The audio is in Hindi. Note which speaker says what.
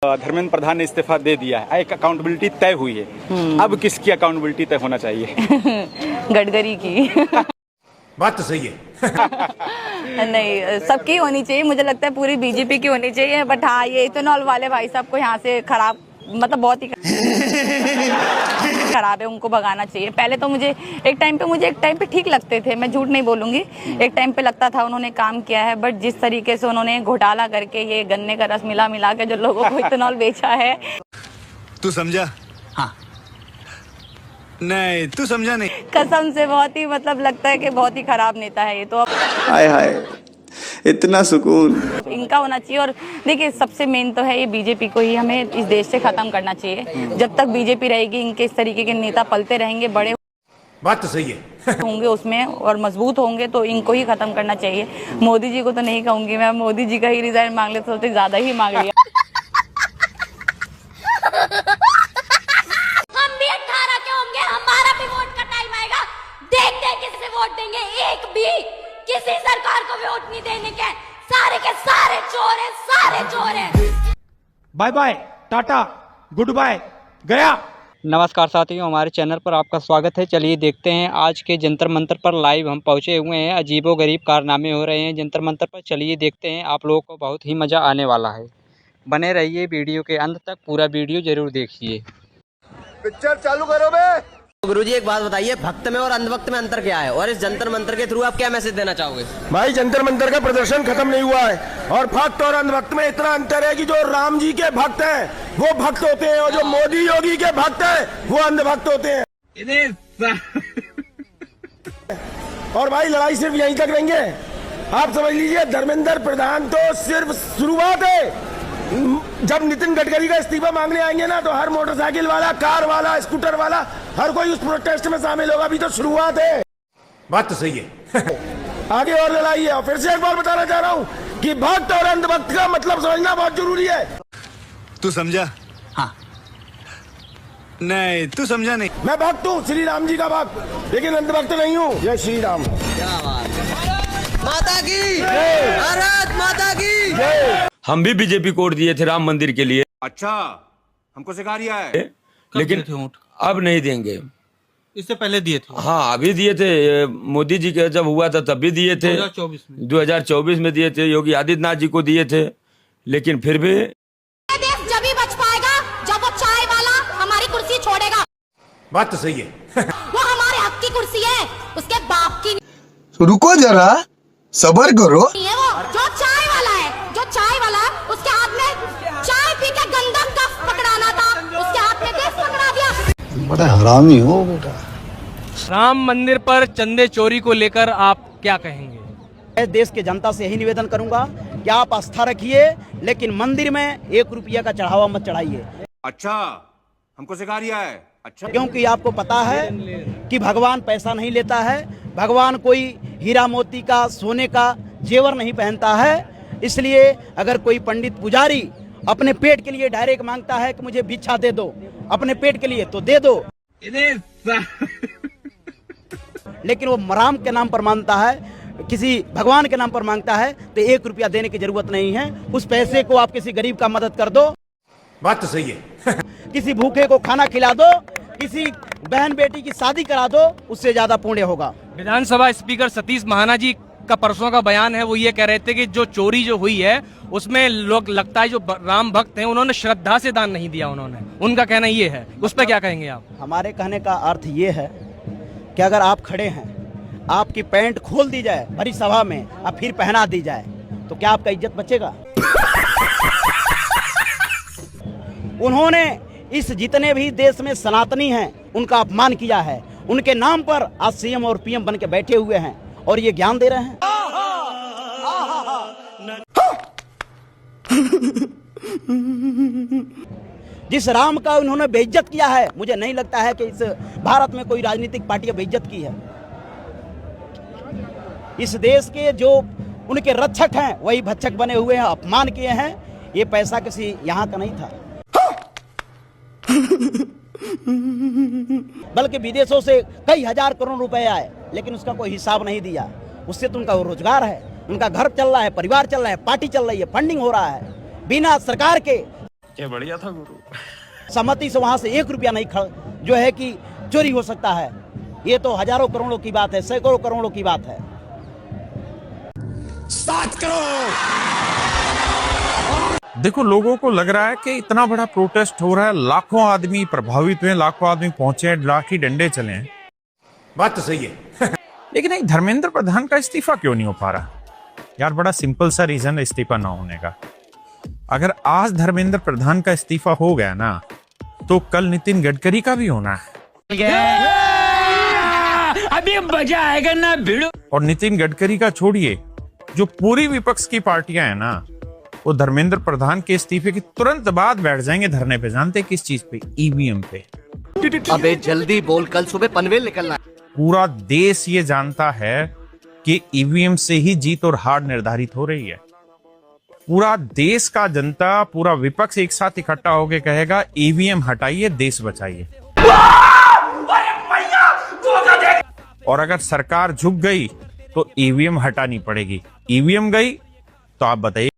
Speaker 1: धर्मेंद्र प्रधान ने इस्तीफा दे दिया है, एक अकाउंटेबिलिटी तय हुई है। अब किसकी अकाउंटेबिलिटी तय होना चाहिए?
Speaker 2: गडकरी की।
Speaker 3: बात तो सही है।
Speaker 2: नहीं, सबकी होनी चाहिए, मुझे लगता है पूरी बीजेपी की होनी चाहिए। बट हाँ, ये इथेनॉल वाले भाई साहब को यहाँ से खराब, मतलब बहुत ही खराब है, उनको भगाना चाहिए। पहले तो मुझे एक टाइम पे ठीक लगते थे, मैं झूठ नहीं बोलूंगी, एक टाइम पे लगता था उन्होंने काम किया है। बट जिस तरीके से उन्होंने घोटाला करके ये गन्ने का रस मिला के जो लोगों को इथेनॉल बेचा है।
Speaker 3: तू समझा? हाँ। नहीं, तू समझा नहीं।
Speaker 2: कसम से बहुत ही, मतलब लगता है कि बहुत ही खराब नेता है ये तो।
Speaker 4: हाय हाय, इतना सुकून
Speaker 2: इनका होना चाहिए। और देखिए, सबसे मेन तो है ये बीजेपी को ही हमें इस देश से खत्म करना चाहिए। जब तक बीजेपी रहेगी, इनके इस तरीके के नेता पलते रहेंगे, बड़े
Speaker 3: बात तो सही है।
Speaker 2: होंगे उसमें और मजबूत होंगे, तो इनको ही खत्म करना चाहिए। मोदी जी को तो नहीं कहूंगी मैं, मोदी जी का ही रिजाइन मांग ले तो ज्यादा ही मांग लिया।
Speaker 5: हम भी 18 के होंगे, हमारा भी वोट का टाइम आएगा। देखते हैं किससे वोट देंगे। एक भी किसी सरकार को वोट नहीं देने के सारे चोर हैं, सारे चोर हैं।
Speaker 6: Bye bye, tata, good bye, गया।
Speaker 7: नमस्कार साथियों, हमारे चैनल पर आपका स्वागत है। चलिए देखते हैं आज के जंतर मंतर पर लाइव हम पहुंचे हुए हैं। अजीबोगरीब कारनामे हो रहे हैं जंतर मंतर पर। चलिए देखते हैं, आप लोगों को बहुत ही मज़ा आने वाला है। बने रहिए वीडियो के अंत तक, पूरा वीडियो जरूर देखिए।
Speaker 3: पिक्चर चालू करो बे।
Speaker 8: गुरुजी एक बात बताइए, भक्त में और अंधभक्त में अंतर क्या है, और इस जंतर मंतर के थ्रू आप क्या मैसेज देना चाहोगे?
Speaker 9: भाई, जंतर मंतर का प्रदर्शन खत्म नहीं हुआ है, और भक्त और अंधभक्त में इतना अंतर है कि जो राम जी के भक्त हैं वो भक्त होते हैं, और जो मोदी योगी के भक्त हैं वो अंधभक्त होते हैं। और भाई, लड़ाई सिर्फ यहीं तक रहेंगे। आप समझ लीजिए, धर्मेंद्र प्रधान तो सिर्फ शुरुआत है। जब नितिन गडकरी का इस्तीफा मांगने आएंगे ना, तो हर मोटरसाइकिल वाला, कार वाला, स्कूटर वाला, हर कोई उस प्रोटेस्ट में शामिल होगा। अभी तो शुरुआत है।
Speaker 3: बात तो सही है।
Speaker 9: आगे और लड़ाई है। और फिर से एक बार बताना चाह रहा हूँ कि भक्त और अंधभक्त का मतलब समझना बहुत जरूरी है।
Speaker 3: तू समझा? हाँ। नहीं, तू समझा नहीं।
Speaker 9: मैं भक्त हूँ, श्री राम जी का भक्त, लेकिन अंधभक्त नहीं हूँ। जय श्री राम।
Speaker 8: क्या बात है। माता की भारत माता की।
Speaker 10: हम भी बीजेपी को वोट दिए थे राम मंदिर के लिए।
Speaker 3: अच्छा, हमको सिखा रिया है।
Speaker 10: लेकिन अब नहीं देंगे।
Speaker 6: इससे पहले दिए थे।
Speaker 10: हाँ, अभी दिए थे। मोदी जी के जब हुआ था तब भी दिए थे। 2024 में दिए थे, योगी आदित्यनाथ जी को दिए थे। लेकिन फिर भी
Speaker 5: देश जब ही बच पाएगा जब वो चाय वाला हमारी कुर्सी छोड़ेगा।
Speaker 3: बात तो सही है।
Speaker 5: वो हमारे हक की कुर्सी है, उसके बाप की
Speaker 4: रुको जरा, सबर करो।
Speaker 5: नहीं है। वो जो चाय वाला है, जो चाय वाला है, उसके हाथ में चाय पी के गंदा कप पकड़ाना था, उसके हाथ में देश पकड़ा दिया।
Speaker 4: बड़ा हरामी हो बेटा।
Speaker 6: राम मंदिर पर चंदे चोरी को लेकर आप क्या कहेंगे?
Speaker 8: मैं देश के जनता से यही निवेदन करूंगा कि आप आस्था रखिए, लेकिन मंदिर में 1 रुपया का चढ़ावा मत चढ़ाइए।
Speaker 3: अच्छा, हमको सिखा रिया है। अच्छा,
Speaker 8: क्योंकि आपको पता है कि भगवान पैसा नहीं लेता है, भगवान कोई हीरा मोती का, सोने का जेवर नहीं पहनता है। इसलिए अगर कोई पंडित पुजारी अपने पेट के लिए डायरेक्ट मांगता है कि मुझे भिक्षा दे दो अपने पेट के लिए, तो दे दो। लेकिन वो राम के नाम पर मांगता है, किसी भगवान के नाम पर मांगता है, तो 1 रुपया देने की जरूरत नहीं है। उस पैसे को आप किसी गरीब का मदद कर दो।
Speaker 3: बात तो सही है।
Speaker 8: किसी भूखे को खाना खिला दो, किसी बहन बेटी की शादी करा दो, उससे ज्यादा पुण्य होगा।
Speaker 6: विधानसभा स्पीकर सतीश महाना जी का परसों का बयान है, वो ये कह रहे थे कि जो चोरी जो हुई है उसमें लोग, लगता है जो राम भक्त हैं उन्होंने श्रद्धा से दान नहीं दिया उन्होंने, उनका कहना ये है। उस पर क्या कहेंगे आप?
Speaker 8: हमारे कहने का अर्थ ये है कि अगर आप खड़े हैं, आपकी पैंट खोल दी जाए भरी सभा में, अब फिर पहना दी जाए, तो क्या आपका इज्जत बचेगा? उन्होंने इस जितने भी देश में सनातनी हैं उनका अपमान किया है, उनके नाम पर आज सीएम और पीएम बन के बैठे हुए हैं और ये ज्ञान दे रहे हैं। जिस राम का उन्होंने बेइज्जत किया है, मुझे नहीं लगता है कि इस भारत में कोई राजनीतिक पार्टी बेइज्जत की है। इस देश के जो उनके रक्षक हैं वही भक्षक बने हुए हैं, अपमान किए हैं। ये पैसा किसी यहाँ का नहीं था, बल्कि विदेशों से कई हजार करोड़ रुपए आए, लेकिन उसका कोई हिसाब नहीं दिया। उससे तो उनका रोजगार है, उनका घर चल रहा है, परिवार चल रहा है, पार्टी चल रही है, फंडिंग हो रहा है बिना सरकार के।
Speaker 10: ये बढ़िया था गुरु।
Speaker 8: सहमति से वहां से 1 रुपया नहीं जो है कि चोरी हो सकता है। ये तो हजारों करोड़ों की बात है, सैकड़ों करोड़ों की बात है।
Speaker 3: 7 करोड़।
Speaker 11: देखो, लोगों को लग रहा है कि इतना बड़ा प्रोटेस्ट हो रहा है, लाखों आदमी प्रभावित हुए, लाखों आदमी पहुंचे हैं, लाठी डंडे चले हैं।
Speaker 3: बात तो सही है।
Speaker 11: लेकिन एक धर्मेंद्र प्रधान का इस्तीफा क्यों नहीं हो पा रहा? यार, बड़ा सिंपल सा रीजन है इस्तीफा ना होने का। अगर आज धर्मेंद्र प्रधान का इस्तीफा हो गया ना, तो कल नितिन गडकरी का भी होना है।
Speaker 10: अभी मजा आएगा ना भिड़ो।
Speaker 11: और नितिन गडकरी का छोड़िए, जो पूरी विपक्ष की पार्टियां हैं ना, वो धर्मेंद्र प्रधान के इस्तीफे की तुरंत बाद बैठ जाएंगे धरने पे। जानते किस चीज पे? ईवीएम पे।
Speaker 8: अबे जल्दी बोल, कल सुबह पनवेल निकलना है।
Speaker 11: पूरा देश ये जानता है कि ईवीएम से ही जीत और हार निर्धारित हो रही है। पूरा देश का जनता, पूरा विपक्ष एक साथ इकट्ठा होकर कहेगा ईवीएम हटाइए, देश बचाइए। और अगर सरकार झुक गई तो ईवीएम हटानी पड़ेगी। ईवीएम गई तो आप बताइए